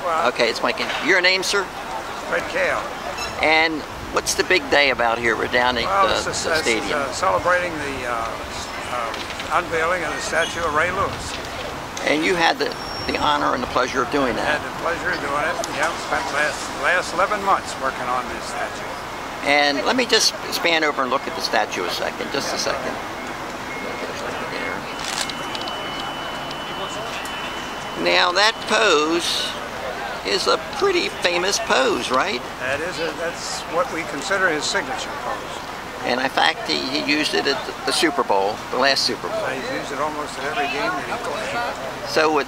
Well, okay, it's Mike. Your name, sir? Fred Kail. And what's the big day about here? We're down at the stadium. This is celebrating the unveiling of the statue of Ray Lewis. And you had the honor and the pleasure of doing that. I had the pleasure of doing it. Yeah, spent the last 11 months working on this statue. And let me just span over and look at the statue a second, just a second. Now that pose is a pretty famous pose, right? That's what we consider his signature pose. And in fact, he used it at the Super Bowl, the last Super Bowl. He's used it almost at every game that he played. So with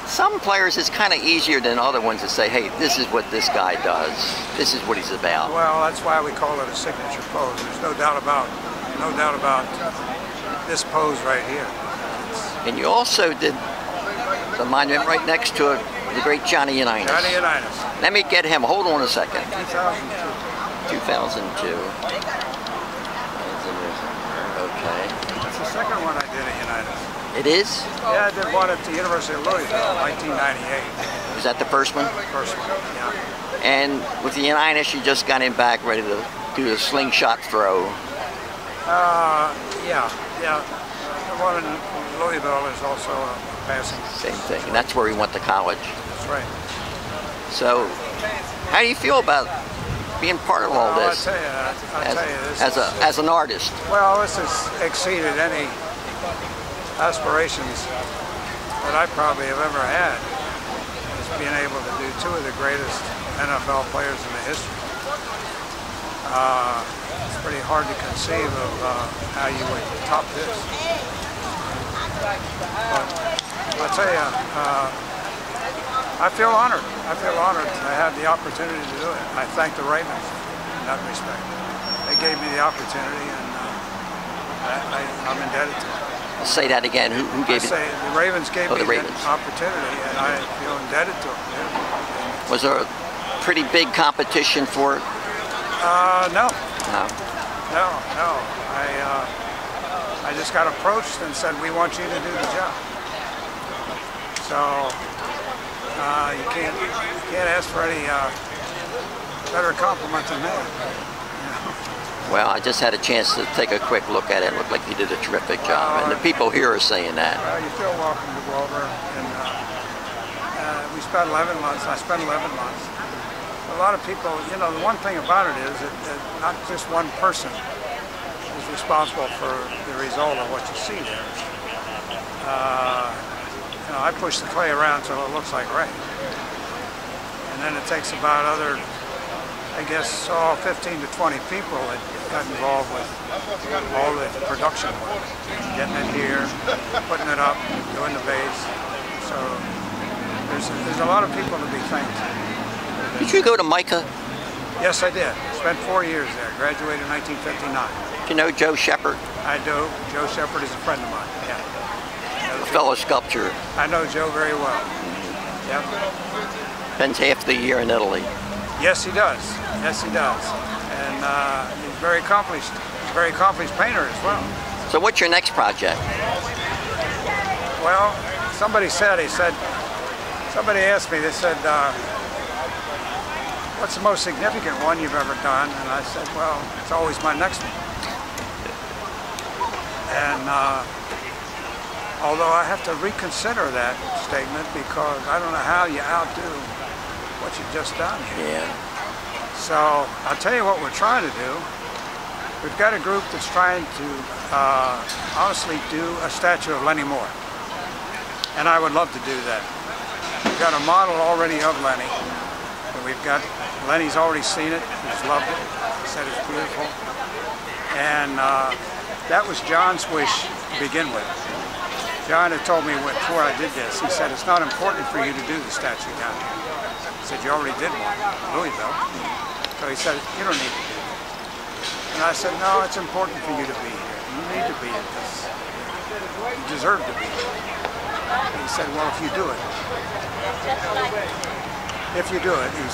some players, it's kind of easier than other ones to say, hey, this is what this guy does. This is what he's about. Well, that's why we call it a signature pose. There's no doubt about this pose right here. And you also did the monument right next to it, the great Johnny Unitas. Johnny Unitas. Let me get him. Hold on a second. 2002. 2002. Okay. That's the second one I did at Unitas. It is? Yeah, I did one at the University of Louisville in 1998. Was that the first one? First one, yeah. And with the Unitas, you just got him back ready to do the slingshot throw. Yeah. The one in Louisville is also a passing. Same thing. And that's where he went to college. That's right. So, how do you feel about being part of all this? I'll tell you this. As an artist. Well, this has exceeded any aspirations that I probably have ever had, is being able to do two of the greatest NFL players in the history. It's pretty hard to conceive of how you would top this. But I'll tell you, I feel honored. I feel honored to have the opportunity to do it. I thank the Ravens in that respect. They gave me the opportunity, and I'm indebted to them. Say that again. Who gave it? The Ravens gave me the opportunity, and I feel indebted to them. Was there a pretty big competition for it? No. No. No. I just got approached and said, we want you to do the job. So you can't ask for any better compliment than that. Well, I just had a chance to take a quick look at it. It looked like you did a terrific job, and the people here are saying that. Well, you feel welcome to go over, and we spent 11 months. I spent 11 months. A lot of people, the one thing about it is that not just one person is responsible for the result of what you see there. I push the clay around until it looks like rain, and then it takes about I guess 15 to 20 people that got involved with all the production work, getting it here, putting it up, doing the base. So there's a lot of people to be thanked. Did you go to MICA? Yes, I did. Spent 4 years there. Graduated in 1959. Do you know Joe Shepard? I do. Joe Shepard is a friend of mine. Yeah. A fellow sculptor. I know Joe very well. Yep. Spends half the year in Italy. Yes, he does. Yes, he does. And he's very accomplished. He's a very accomplished painter as well. So what's your next project? Well, somebody asked me, they said, what's the most significant one you've ever done? And I said, well, it's always my next one. And although I have to reconsider that statement because I don't know how you outdo what you've just done here. Yeah. So I'll tell you what we're trying to do. We've got a group that's trying to honestly do a statue of Lenny Moore. And I would love to do that. We've got a model already of Lenny. And we've got, Lenny's already seen it. He's loved it. He said it's beautiful. And that was John's wish to begin with. John had told me before I did this, he said, it's not important for you to do the statue down here. He said, you already did one in Louisville. So he said, you don't need to do it. And I said, no, it's important for you to be here. You need to be at this. You deserve to be here. And he said, well, if you do it, he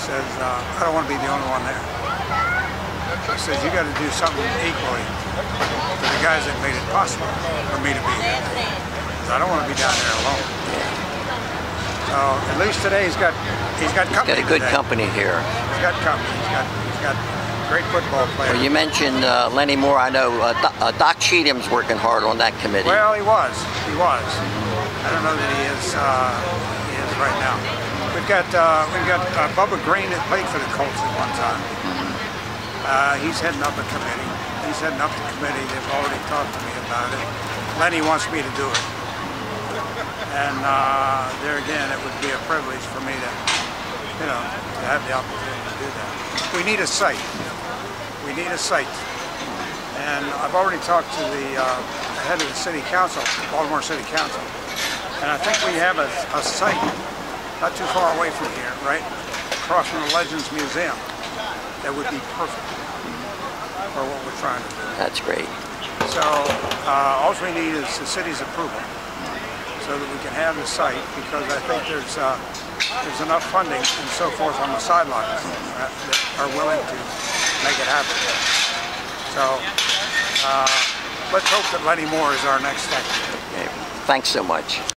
says, I don't want to be the only one there. He says, you got to do something equally to the guys that made it possible for me to be here. I don't want to be down there alone. So at least today he's got company. Got a good today. company here. He's got company. He's got great football players. Well, you mentioned Lenny Moore. I know Doc Cheatham's working hard on that committee. Well, he was. I don't know that he is right now. We've got Bubba Green that played for the Colts at one time. He's heading up a committee. He's heading up the committee. They've already talked to me about it. Lenny wants me to do it. And there again, it would be a privilege for me to, to have the opportunity to do that. We need a site. We need a site. And I've already talked to the head of the city council, Baltimore City Council, and I think we have a site not too far away from here, right across from the Legends Museum, that would be perfect for what we're trying to do. That's great. So all we need is the city's approval so that we can have the site, because I think there's enough funding and so forth on the sidelines that are willing to make it happen. So let's hope that Lenny Moore is our next step. Okay. Thanks so much.